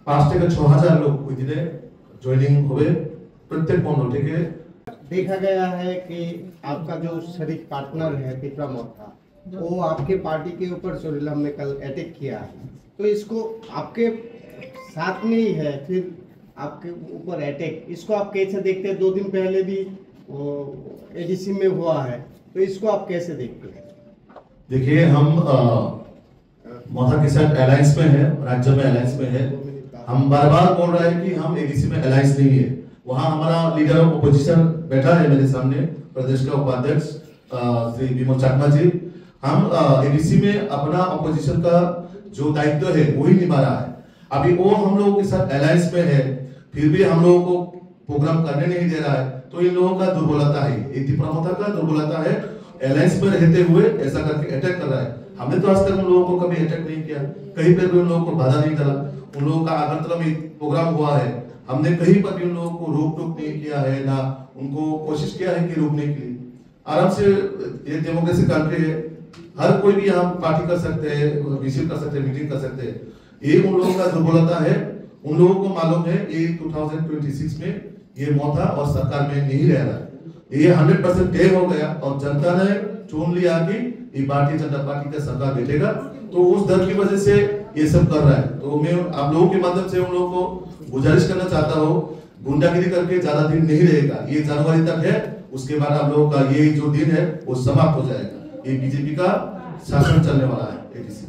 5 থেকে 6,000 लोग ওই দিনে জয়েনিং হবে প্রত্যেক মন্ডল থেকে। देखा गया है कि आपका जो शरीक पार्टनर है पिपरा मोथा वो आपके पार्टी के ऊपर चोरीलाम में कल अटैक किया है, तो इसको आपके साथ में ही है फिर आपके ऊपर अटैक, इसको आप कैसे देखते हैं? 2 दिन पहले भी एडीसी में हुआ है, तो इसको आप कैसे देखते हैं? देखिए, हम मोथा के साथ अलायंस में है, राज्य में अलायंस में है। हम बार बार बोल रहे हैं कि हम एडीसी में अलायंस नहीं है। वहाँ हमारा लीडर ऑफ ओपोजिशन बैठा है मेरे सामने, प्रदेश का उपाध्यक्ष श्री विमल चाकमा जी। हम एडीसी में अपना ओपोजिशन का जो दायित्व है वही निभा रहा है। अभी वो हम लोगों के साथ अलायंस में है, फिर भी हम लोगों को प्रोग्राम करने नहीं दे रहा है, तो इन लोगों का दुर्बलता है, त्रिपुरा मोथा का दुर्बलता है। अलायंस में रहते हुए ऐसा करके अटैक कर रहा है। हमने तो आज तक उन लोगों को कभी अटैक नहीं किया, कहीं पर भी उन लोगों को बाधा नहीं डाला। उन लोगों का अगरतला में प्रोग्राम हुआ है, हमने कहीं पर भी उन लोगों को रोक टोक नहीं किया है, ना उनको कोशिश किया है कि रोकने के लिए। आराम से, ये डेमोक्रेसी कंट्री है, हर कोई भी यहाँ पार्टी कर सकते हैं, रिसीव कर सकते हैं, मीटिंग कर सकते हैं। ये उन लोगों का दुर्बलता है। उन लोगों को मालूम है ये 2026 में ये मोथा और सरकार में नहीं रह रहा है। ये 100% तय हो गया और जनता ने चुन लिया कि ये भारतीय जनता पार्टी का सरकार बैठेगा, तो उस डर की वजह से ये सब कर रहा है। तो मैं आप लोगों के माध्यम से उन लोगों को गुजारिश करना चाहता हूँ, गुंडागिरी करके ज्यादा दिन नहीं रहेगा। ये जनवरी तक है, उसके बाद आप लोगों का ये जो दिन है वो समाप्त हो जाएगा। ये बीजेपी का शासन चलने वाला है। एडीसी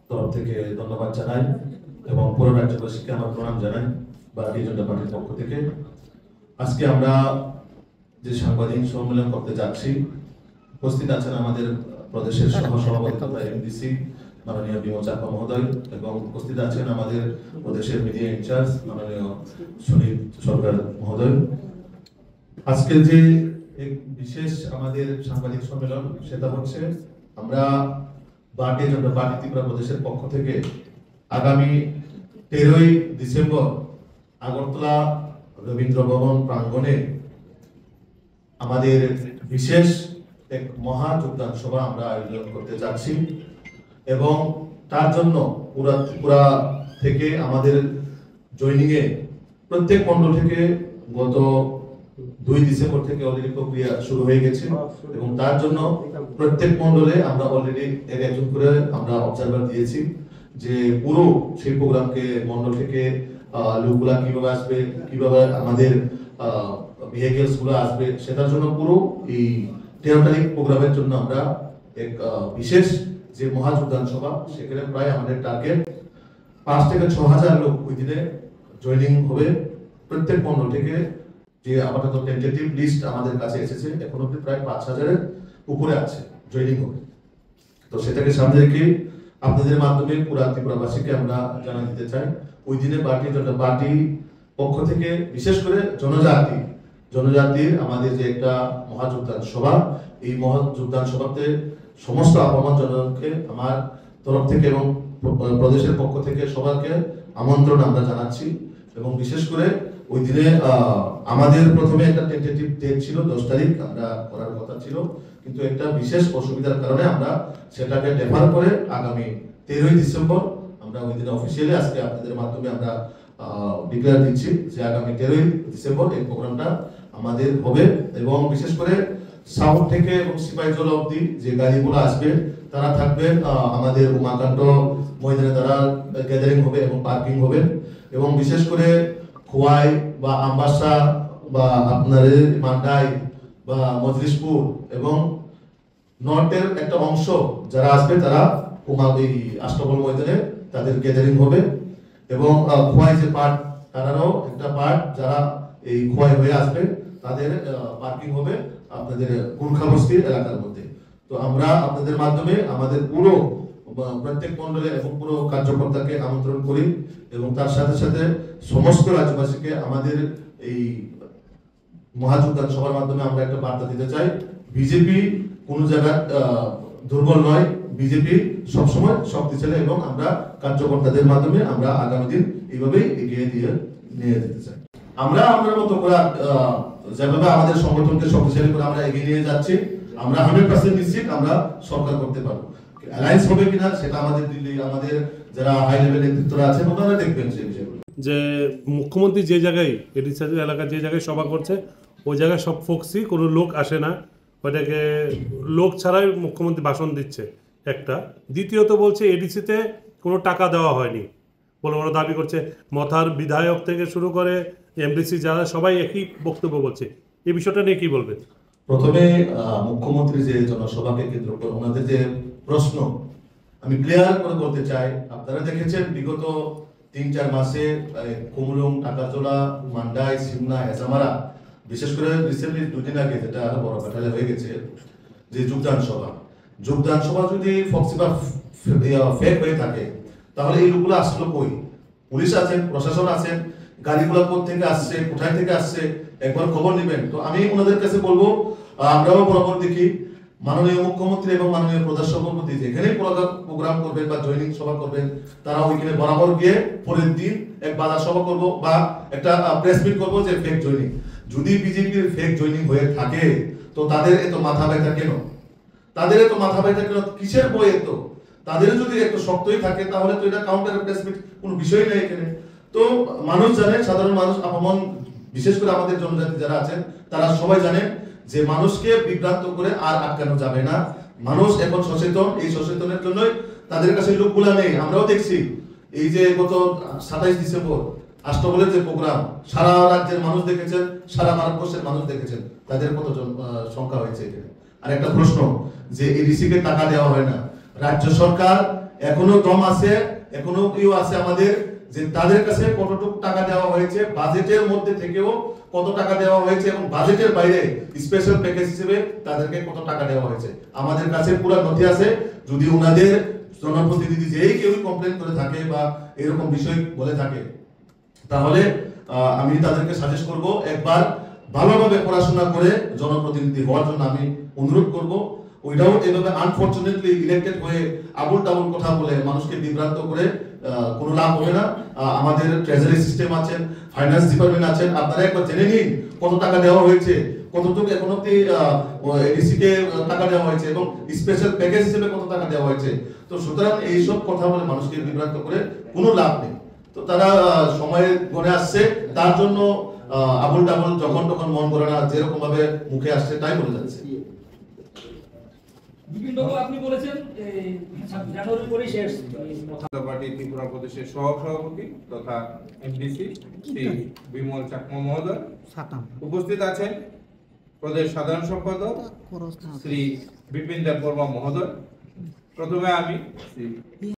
तरफ থেকে ধন্যবাদ জানাই এবং পুরো রাজ্যবাসীকে আমার প্রণাম জানাই ভারতীয় জনতা পার্টির পক্ষ থেকে। আজকে আমরা যে সাংবাদিক সম্মেলন করতে যাচ্ছি, উপস্থিত আছেন আমাদের প্রদেশের সহ-সভাপতি তথা এমডিসি মাননীয় বিমল চাকমা মহোদয়, এবং উপস্থিত আছেন আমাদের প্রদেশের মিডিয়া ইনচার্জ মাননীয় সুনীল সরকার মহোদয়। আজকে যে এক বিশেষ আমাদের সাংবাদিক সম্মেলন, সেটা হচ্ছে আমরা ভারতীয় জনতা পার্টি ত্রিপুরা প্রদেশের পক্ষ থেকে আগামী 13ই ডিসেম্বর আগরতলা রবীন্দ্র ভবন প্রাঙ্গণে আমাদের বিশেষ এক মহা যোগদান সভা আমরা আয়োজন করতে যাচ্ছি, এবং তার জন্য পুরা ত্রিপুরা থেকে আমাদের জয়েনিং এ প্রত্যেক মন্ডল থেকে গত 2 ডিসেম্বর থেকে অলরেডি প্রক্রিয়া শুরু হয়ে গেছে, এবং তার জন্য প্রত্যেক মন্ডলে আমরা অলরেডি একজন করে আমরা অবজারভার দিয়েছি যে পুরো সেই প্রোগ্রামকে মন্ডল থেকে লোকগুলা কিভাবে আসবে, কিভাবে আমাদের ভেহিকলস গুলো আসবে, সেটার জন্য পুরো এই 13 তারিখ প্রোগ্রামের জন্য আমরা এক বিশেষ যে মহাযোগদান সভা, সেখানে প্রায় আমাদের টার্গেট 5 থেকে 6,000 লোক ওই দিনে জয়েনিং হবে প্রত্যেক মন্ডল থেকে। যে আপাতত টেন্টেটিভ লিস্ট আমাদের কাছে এসেছে, এখন অবধি প্রায় 5,000 এর উপরে আছে জয়েনিং হবে। তো সেটাকে সামনে রেখে আপনাদের মাধ্যমে পুরা ত্রিপুরাবাসীকে আমরা জানা দিতে চাই, ওই দিনে ভারতীয় জনতা পার্টি পক্ষ থেকে বিশেষ করে জনজাতির আমাদের যে একটা মহাযোগদান সভা, এই মহাযোগদান সভাতে সমস্ত আপামর জনগণকে আমার তরফ থেকে এবং প্রদেশের পক্ষ থেকে সবাইকে আমন্ত্রণ আমরা জানাচ্ছি। এবং বিশেষ করে ওই দিনে আমাদের প্রথমে একটা টেন্টেটিভ ডেট ছিল 10 তারিখ আমরা করার কথা ছিল, কিন্তু একটা বিশেষ অসুবিধার কারণে আমরা সেটাকে ডেফার করে আগামী 13ই ডিসেম্বর আমরা ওই দিনে অফিসিয়ালি আজকে আপনাদের মাধ্যমে আমরা ডিক্লেয়ার দিচ্ছি যে আগামী 13ই ডিসেম্বর এই প্রোগ্রামটা আমাদের হবে। এবং বিশেষ করে সাউথ থেকে এবং সিপাহীজলা অবধি যে গাড়িগুলো আসবে তারা থাকবেন আমাদের উমাকান্ত ময়দানে, তারা গ্যাদারিং হবে এবং পার্কিং হবে। এবং বিশেষ করে খোয়াই বা আমবাসা বা আপনার মান্ডাই বা মজলিশপুর এবং নর্থের একটা অংশ যারা আসবে তারা আষ্টবল ময়দানে তাদের গ্যাদারিং হবে। এবং খোয়াই যে পার্ট, তারাও একটা পার্ট যারা এই খোয়াই হয়ে আসবে তাদের পার্কিং হবে আপনাদের গুর্খা বস্তি এলাকার মধ্যে। তো আমরা আপনাদের মাধ্যমে আমাদের পুরো প্রত্যেক মন্ডলে এবং পুরো কার্যকর্তাকে আমন্ত্রণ করি, এবং তার সাথে সাথে সমস্ত রাজ্যবাসীকে আমাদের এই মহাযোগদান সভার মাধ্যমে আমরা একটা বার্তা দিতে চাই, বিজেপি কোন জায়গায় দুর্বল নয়, বিজেপি সবসময় শক্তিশালী, এবং আমরা কার্যকর্তাদের মাধ্যমে আমরা আগামী দিন এইভাবেই এগিয়ে নিয়ে যেতে চাই। আমরা আমাদের মতো করে যেভাবে আমাদের সংগঠনকে শক্তিশালী করে আমরা এগিয়ে নিয়ে যাচ্ছি, আমরা 100% নিশ্চিত আমরা সরকার করতে পারবো। অ্যালায়েন্স হবে কিনা সেটা আমাদের দিল্লি, আমাদের যারা হাই লেভেল নেতৃত্বরা আছেন ওনারা দেখবেন সেই বিষয়গুলো। যে মুখ্যমন্ত্রী যে জায়গায় এডিসি এলাকা যে জায়গায় সভা করছে ওই জায়গায় সব ফোকসি, কোনো লোক আসে না, ওইটাকে লোক ছাড়াই মুখ্যমন্ত্রী ভাষণ দিচ্ছে একটা। দ্বিতীয়ত বলছে এডিসিতে কোনো টাকা দেওয়া হয়নি বলে ওরা দাবি করছে। মথার বিধায়ক থেকে শুরু করে এমডিসি যারা সবাই একই বক্তব্য বলছে। এই বিষয়টা নিয়ে কি বলবেন? প্রথমে মুখ্যমন্ত্রী যে জনসভাকে কেন্দ্র করে ওনাদের যে প্রশ্ন আমি ক্লিয়ার করে বলতে চাই, আপনারা দেখেছেন বিগত 3-4 মাসে কুমরুং, টাকাজোলা, মান্ডাই, সিমনা, হেজামারা, বিশেষ করে রিসেন্টলি 2 দিন আগে যেটা বড় কাঠালে হয়ে গেছে যে যোগদান সভা যদি ফক্সি বা ফেক হয়ে থাকে তাহলে এই লোকগুলো আসলো কই? পুলিশ আছেন, প্রশাসন আছেন, গাড়িগুলো কোথা থেকে আসছে, কোথায় থেকে আসছে একবার খবর নেবেন। তো আমি ওনাদের কাছে বলবো, আমরাও বরাবর দেখি মাননীয় মুখ্যমন্ত্রী এবং মাননীয় প্রদেশ সভাপতি যেখানে প্রোগ্রাম করবেন বা জয়নিং সভা করবেন তারা ওইখানে বরাবর গিয়ে পরের দিন এক বাজার সভা করবো বা একটা প্রেস মিট করবো যে ফেক জয়নিং। যদি বিজেপির ফেক জয়নিং হয়ে থাকে তো তাদের এত মাথা ব্যথা কেন? কিসের বই এত? তাদের যদি একটু শক্তই থাকে তাহলে তো এটা কাউন্টার প্রেস মিট কোনো বিষয় নেই এখানে। তো মানুষ জানে, সাধারণ মানুষ, আপন বিশেষ করে আমাদের জনজাতি যারা আছেন তারা সবাই জানেন যে মানুষকে বিভ্রান্ত করে আর আটকানো যাবে না। মানুষ এখন সচেতন, এই সচেতনের জন্যই তাদের কাছে লোকগুলা নেই। আমরাও দেখছি এই যে গত 27 ডিসেম্বর আষ্টবলের যে প্রোগ্রাম, সারা রাজ্যের মানুষ দেখেছেন, সারা ভারতবর্ষের মানুষ দেখেছেন, তাদের কত সংখ্যা হয়েছে এখানে। আর একটা প্রশ্ন যে এডিসি কে টাকা দেওয়া হয় না, রাজ্য সরকার এখনো দম আছে, এখনো কেউ আছে আমাদের যে তাদের কাছে কতটুকু টাকা দেওয়া হয়েছে, বাজেটের মধ্যে থেকেও কত টাকা দেওয়া হয়েছে এবং বাজেটের বাইরে স্পেশাল প্যাকেজ হিসেবে তাদেরকে কত টাকা দেওয়া হয়েছে আমাদের কাছে পুরো নথি আছে। যদি ওনাদের জনপ্রতিনিধি যেই কেউ কমপ্লেন করে থাকে বা এরকম বিষয় বলে থাকে তাহলে আমি তাদেরকে সাজেস্ট করব একবার ভালোভাবে পড়াশোনা করে জনপ্রতিনিধি হওয়ার জন্য আমি অনুরোধ করব। ওইটাও এভাবে আনফরচুনেটলি ইলেক্টেড হয়ে আবুল টাবুল কথা বলে মানুষকে বিভ্রান্ত করে কোনো লাভ হবে না। আমাদের ট্রেজারি সিস্টেম আছেন, ফাইন্যান্স ডিপার্টমেন্ট আছেন, আপনারা একবার জেনে নিন কত টাকা দেওয়া হয়েছে, কতটুকু এখন অব্দি এডিসি কে টাকা দেওয়া হয়েছে এবং স্পেশাল প্যাকেজ হিসেবে কত টাকা দেওয়া হয়েছে। তো সুতরাং এইসব কথা বলে মানুষকে বিভ্রান্ত করে কোনো লাভ নেই। তো তারা সময় গড়ে আসছে, তার জন্য আবুল টাবুল যখন তখন মন করে না, যেরকম ভাবে মুখে আসছে তাই বলে যাচ্ছে। আপনি বলেছেন জানুয়ারি পরে শেষ পার্টি ত্রিপুরা প্রদেশের সভাপতি তথা এমডিসি শ্রী বিমল চাকমা মহোদয় উপস্থিত আছেন, প্রদেশ সাধারণ সম্পাদক শ্রী বিপিন দেববর্মা মহোদয়। প্রথমে আমি শ্রী